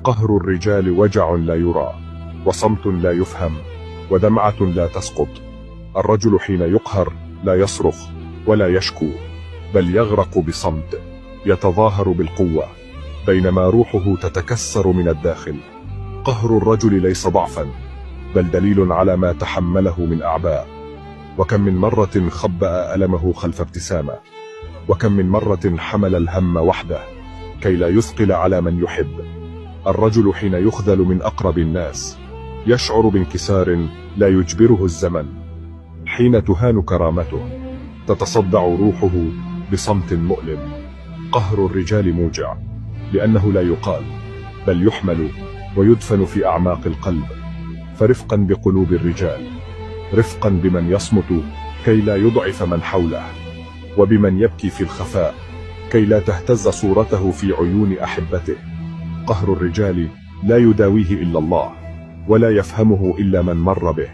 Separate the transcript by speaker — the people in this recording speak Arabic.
Speaker 1: قهر الرجال وجع لا يرى، وصمت لا يفهم، ودمعة لا تسقط. الرجل حين يقهر لا يصرخ ولا يشكو، بل يغرق بصمت، يتظاهر بالقوة، بينما روحه تتكسر من الداخل. قهر الرجل ليس ضعفا، بل دليل على ما تحمله من أعباء. وكم من مرة خبأ ألمه خلف ابتسامة، وكم من مرة حمل الهم وحده كي لا يثقل على من يحب. الرجل حين يخذل من أقرب الناس يشعر بانكسار لا يجبره الزمن. حين تهان كرامته تتصدع روحه بصمت مؤلم. قهر الرجال موجع، لأنه لا يقال بل يحمل ويدفن في أعماق القلب. فرفقا بقلوب الرجال، رفقا بمن يصمت كي لا يضعف من حوله، وبمن يبكي في الخفاء كي لا تهتز صورته في عيون أحبته. قهر الرجال لا يداويه إلا الله، ولا يفهمه إلا من مر به.